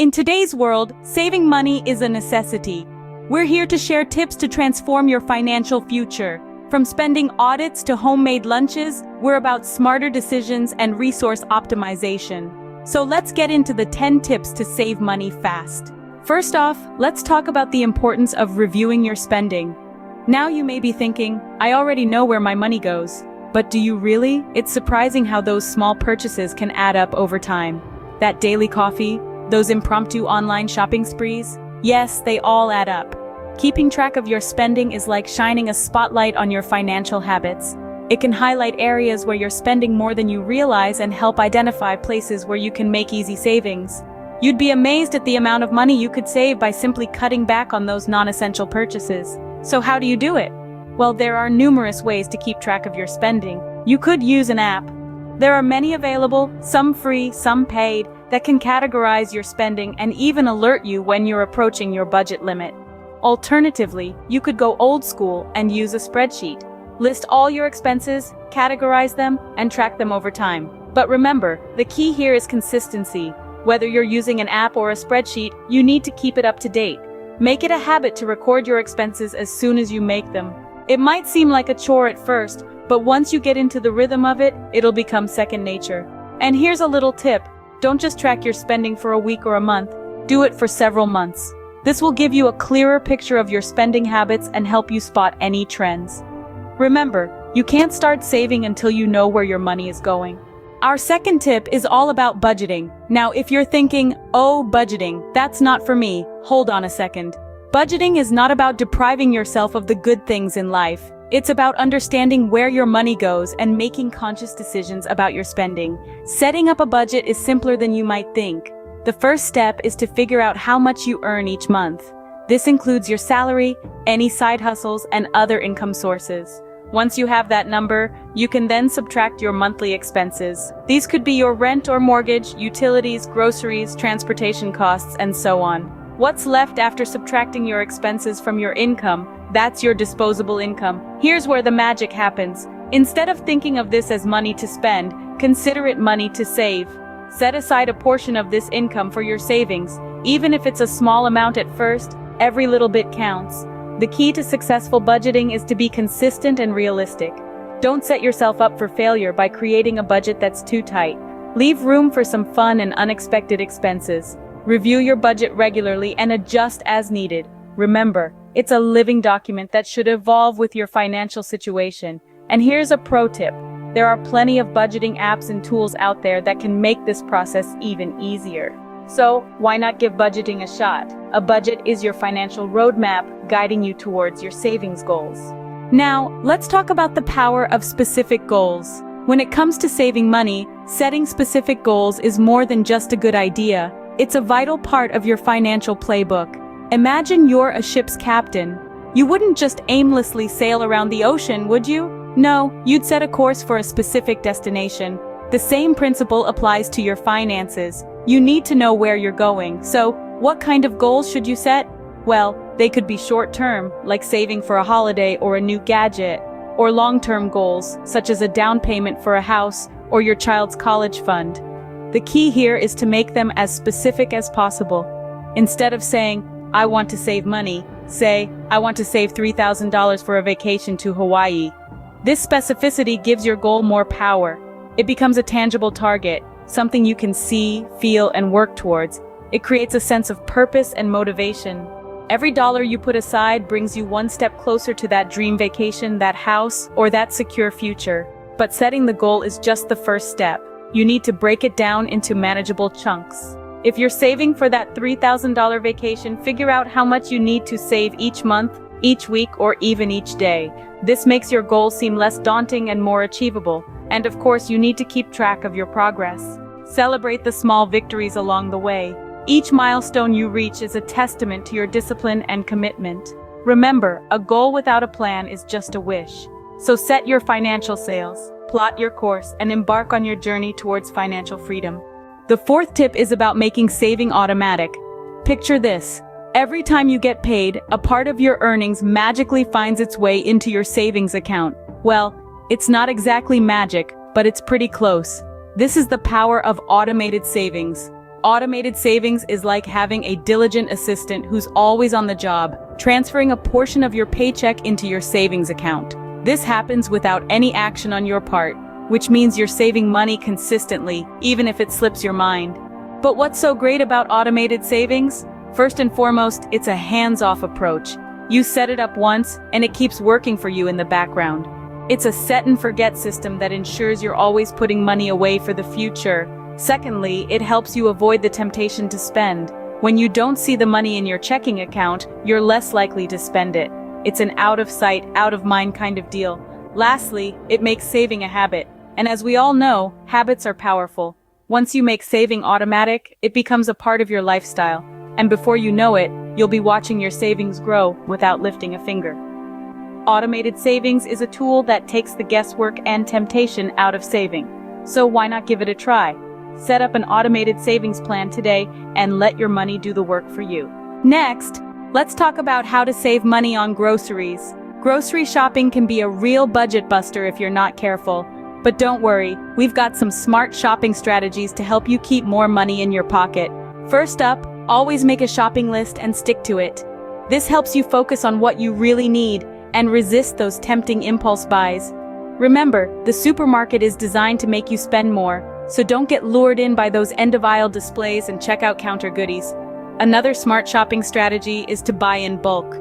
In today's world, saving money is a necessity. We're here to share tips to transform your financial future. From spending audits to homemade lunches, we're about smarter decisions and resource optimization. So let's get into the 10 tips to save money fast. First off, let's talk about the importance of reviewing your spending. Now you may be thinking, I already know where my money goes. But do you really? It's surprising how those small purchases can add up over time. That daily coffee, those impromptu online shopping sprees, yes, they all add up. Keeping track of your spending is like shining a spotlight on your financial habits. It can highlight areas where you're spending more than you realize and help identify places where you can make easy savings. You'd be amazed at the amount of money you could save by simply cutting back on those non-essential purchases. So how do you do it? Well, there are numerous ways to keep track of your spending. You could use an app. There are many available, some free, some paid, that can categorize your spending and even alert you when you're approaching your budget limit. Alternatively, you could go old school and use a spreadsheet. List all your expenses, categorize them, and track them over time. But remember, the key here is consistency. Whether you're using an app or a spreadsheet, you need to keep it up to date. Make it a habit to record your expenses as soon as you make them. It might seem like a chore at first, but once you get into the rhythm of it, it'll become second nature. And here's a little tip. Don't just track your spending for a week or a month. Do it for several months. This will give you a clearer picture of your spending habits and help you spot any trends. Remember, you can't start saving until you know where your money is going. Our second tip is all about budgeting. Now, if you're thinking, oh, budgeting, that's not for me, hold on a second. Budgeting is not about depriving yourself of the good things in life. It's about understanding where your money goes and making conscious decisions about your spending. Setting up a budget is simpler than you might think. The first step is to figure out how much you earn each month. This includes your salary, any side hustles, and other income sources. Once you have that number, you can then subtract your monthly expenses. These could be your rent or mortgage, utilities, groceries, transportation costs, and so on. What's left after subtracting your expenses from your income? That's your disposable income. Here's where the magic happens. Instead of thinking of this as money to spend, consider it money to save. Set aside a portion of this income for your savings. Even if it's a small amount at first, every little bit counts. The key to successful budgeting is to be consistent and realistic. Don't set yourself up for failure by creating a budget that's too tight. Leave room for some fun and unexpected expenses. Review your budget regularly and adjust as needed. Remember, it's a living document that should evolve with your financial situation. And here's a pro tip. There are plenty of budgeting apps and tools out there that can make this process even easier. So, why not give budgeting a shot? A budget is your financial roadmap guiding you towards your savings goals. Now, let's talk about the power of specific goals. When it comes to saving money, setting specific goals is more than just a good idea. It's a vital part of your financial playbook. Imagine you're a ship's captain. You wouldn't just aimlessly sail around the ocean, would you? No, you'd set a course for a specific destination. The same principle applies to your finances. You need to know where you're going. So, what kind of goals should you set? Well, they could be short-term, like saving for a holiday or a new gadget, or long-term goals, such as a down payment for a house or your child's college fund. The key here is to make them as specific as possible. Instead of saying, I want to save money, say, I want to save $3,000 for a vacation to Hawaii. This specificity gives your goal more power. It becomes a tangible target, something you can see, feel, and work towards. It creates a sense of purpose and motivation. Every dollar you put aside brings you one step closer to that dream vacation, that house, or that secure future. But setting the goal is just the first step. You need to break it down into manageable chunks. If you're saving for that $3,000 vacation, figure out how much you need to save each month, each week, or even each day. This makes your goal seem less daunting and more achievable. And of course, you need to keep track of your progress. Celebrate the small victories along the way. Each milestone you reach is a testament to your discipline and commitment. Remember, a goal without a plan is just a wish. So set your financial sails, plot your course, and embark on your journey towards financial freedom. The fourth tip is about making saving automatic. Picture this. Every time you get paid, a part of your earnings magically finds its way into your savings account. Well, it's not exactly magic, but it's pretty close. This is the power of automated savings. Automated savings is like having a diligent assistant who's always on the job, transferring a portion of your paycheck into your savings account. This happens without any action on your part, which means you're saving money consistently, even if it slips your mind. But what's so great about automated savings? First and foremost, it's a hands-off approach. You set it up once, and it keeps working for you in the background. It's a set-and-forget system that ensures you're always putting money away for the future. Secondly, it helps you avoid the temptation to spend. When you don't see the money in your checking account, you're less likely to spend it. It's an out-of-sight, out-of-mind kind of deal. Lastly, it makes saving a habit. And as we all know, habits are powerful. Once you make saving automatic, it becomes a part of your lifestyle. And before you know it, you'll be watching your savings grow without lifting a finger. Automated savings is a tool that takes the guesswork and temptation out of saving. So why not give it a try? Set up an automated savings plan today and let your money do the work for you. Next, let's talk about how to save money on groceries. Grocery shopping can be a real budget buster if you're not careful. But don't worry, we've got some smart shopping strategies to help you keep more money in your pocket. First up, always make a shopping list and stick to it. This helps you focus on what you really need and resist those tempting impulse buys. Remember, the supermarket is designed to make you spend more, so don't get lured in by those end-of-aisle displays and checkout counter goodies. Another smart shopping strategy is to buy in bulk.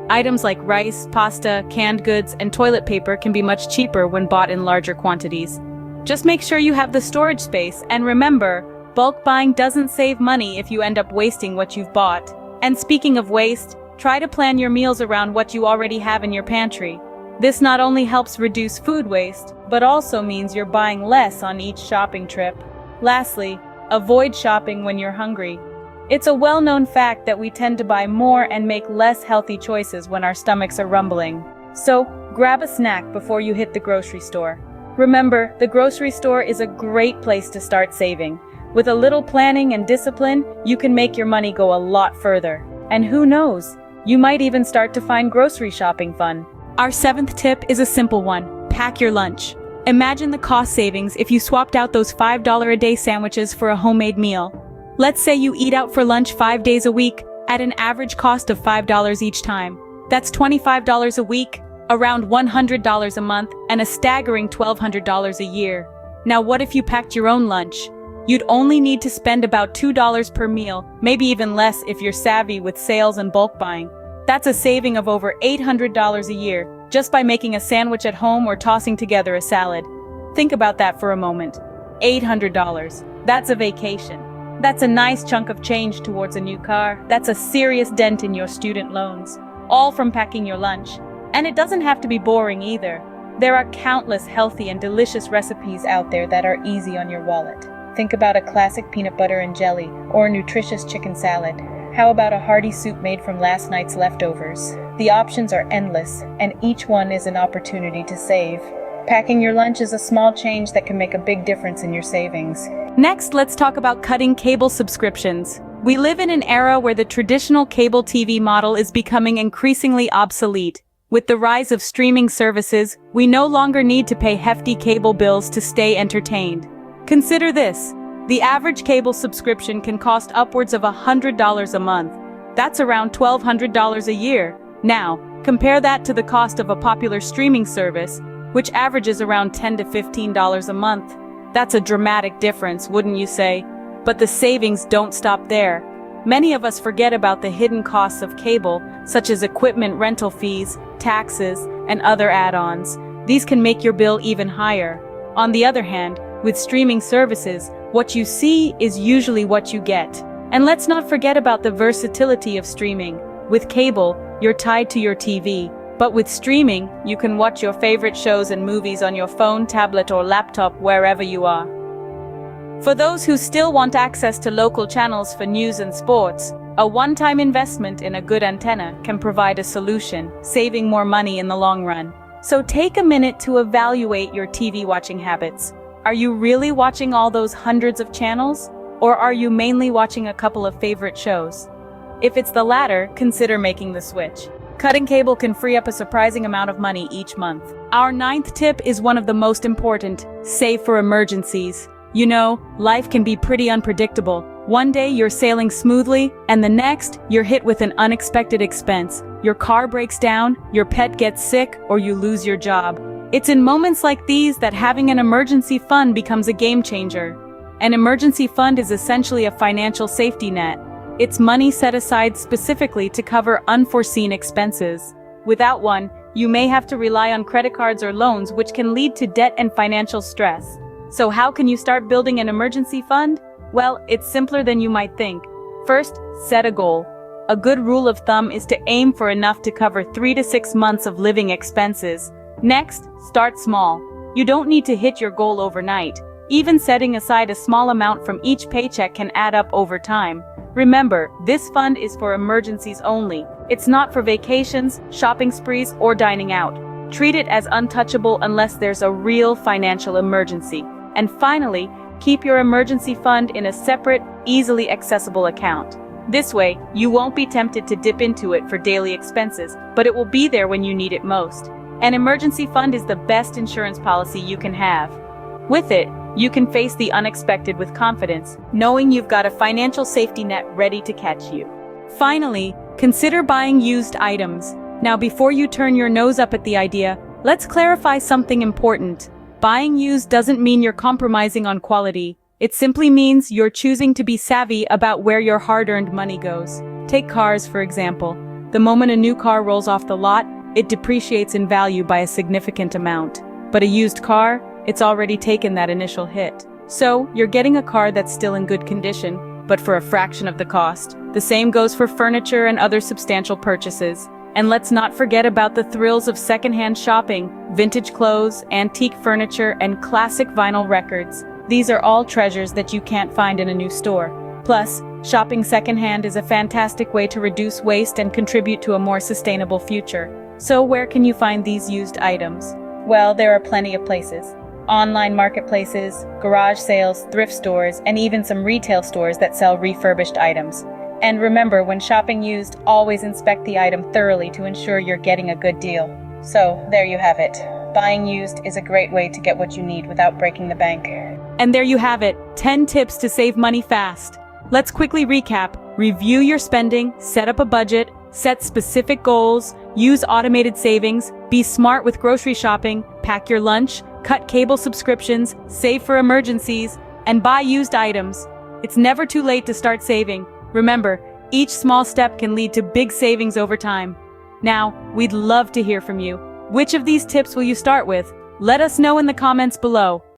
Items like rice, pasta, canned goods, and toilet paper can be much cheaper when bought in larger quantities. Just make sure you have the storage space, and remember, bulk buying doesn't save money if you end up wasting what you've bought. And speaking of waste, try to plan your meals around what you already have in your pantry. This not only helps reduce food waste, but also means you're buying less on each shopping trip. Lastly, avoid shopping when you're hungry. It's a well-known fact that we tend to buy more and make less healthy choices when our stomachs are rumbling. So, grab a snack before you hit the grocery store. Remember, the grocery store is a great place to start saving. With a little planning and discipline, you can make your money go a lot further. And who knows, you might even start to find grocery shopping fun. Our seventh tip is a simple one: pack your lunch. Imagine the cost savings if you swapped out those $5 a day sandwiches for a homemade meal. Let's say you eat out for lunch 5 days a week at an average cost of $5 each time. That's $25 a week, around $100 a month, and a staggering $1,200 a year. Now what if you packed your own lunch? You'd only need to spend about $2 per meal, maybe even less if you're savvy with sales and bulk buying. That's a saving of over $800 a year, just by making a sandwich at home or tossing together a salad. Think about that for a moment. $800. That's a vacation. That's a nice chunk of change towards a new car. That's a serious dent in your student loans. All from packing your lunch. And it doesn't have to be boring either. There are countless healthy and delicious recipes out there that are easy on your wallet. Think about a classic peanut butter and jelly, or a nutritious chicken salad. How about a hearty soup made from last night's leftovers? The options are endless, and each one is an opportunity to save. Packing your lunch is a small change that can make a big difference in your savings. Next, let's talk about cutting cable subscriptions. We live in an era where the traditional cable TV model is becoming increasingly obsolete. With the rise of streaming services, we no longer need to pay hefty cable bills to stay entertained. Consider this. The average cable subscription can cost upwards of $100 a month. That's around $1,200 a year. Now, compare that to the cost of a popular streaming service, which averages around $10 to $15 a month. That's a dramatic difference, wouldn't you say? But the savings don't stop there. Many of us forget about the hidden costs of cable, such as equipment rental fees, taxes, and other add-ons. These can make your bill even higher. On the other hand, with streaming services, what you see is usually what you get. And let's not forget about the versatility of streaming. With cable, you're tied to your TV. But with streaming, you can watch your favorite shows and movies on your phone, tablet, or laptop wherever you are. For those who still want access to local channels for news and sports, a one-time investment in a good antenna can provide a solution, saving more money in the long run. So take a minute to evaluate your TV watching habits. Are you really watching all those hundreds of channels? Or are you mainly watching a couple of favorite shows? If it's the latter, consider making the switch. Cutting cable can free up a surprising amount of money each month. Our ninth tip is one of the most important: save for emergencies. You know, life can be pretty unpredictable. One day you're sailing smoothly, and the next, you're hit with an unexpected expense. Your car breaks down, your pet gets sick, or you lose your job. It's in moments like these that having an emergency fund becomes a game changer. An emergency fund is essentially a financial safety net. It's money set aside specifically to cover unforeseen expenses. Without one, you may have to rely on credit cards or loans, which can lead to debt and financial stress. So how can you start building an emergency fund? Well, it's simpler than you might think. First, set a goal. A good rule of thumb is to aim for enough to cover 3 to 6 months of living expenses. Next, start small. You don't need to hit your goal overnight. Even setting aside a small amount from each paycheck can add up over time. Remember, this fund is for emergencies only. It's not for vacations, shopping sprees, or dining out. Treat it as untouchable unless there's a real financial emergency. And finally, keep your emergency fund in a separate, easily accessible account. This way, you won't be tempted to dip into it for daily expenses, but it will be there when you need it most. An emergency fund is the best insurance policy you can have. With it, you can face the unexpected with confidence, knowing you've got a financial safety net ready to catch you. Finally, consider buying used items. Now, before you turn your nose up at the idea, let's clarify something important. Buying used doesn't mean you're compromising on quality. It simply means you're choosing to be savvy about where your hard-earned money goes. Take cars, for example. The moment a new car rolls off the lot, it depreciates in value by a significant amount. But a used car, it's already taken that initial hit. So, you're getting a car that's still in good condition, but for a fraction of the cost. The same goes for furniture and other substantial purchases. And let's not forget about the thrills of secondhand shopping, vintage clothes, antique furniture, and classic vinyl records. These are all treasures that you can't find in a new store. Plus, shopping secondhand is a fantastic way to reduce waste and contribute to a more sustainable future. So where can you find these used items? Well, there are plenty of places. Online marketplaces, garage sales, thrift stores, and even some retail stores that sell refurbished items. And remember, when shopping used, always inspect the item thoroughly to ensure you're getting a good deal. So, there you have it. Buying used is a great way to get what you need without breaking the bank. And there you have it, 10 tips to save money fast. Let's quickly recap. Review your spending, set up a budget, set specific goals, use automated savings, be smart with grocery shopping, pack your lunch, cut cable subscriptions, save for emergencies, and buy used items. It's never too late to start saving. Remember, each small step can lead to big savings over time. Now, we'd love to hear from you. Which of these tips will you start with? Let us know in the comments below.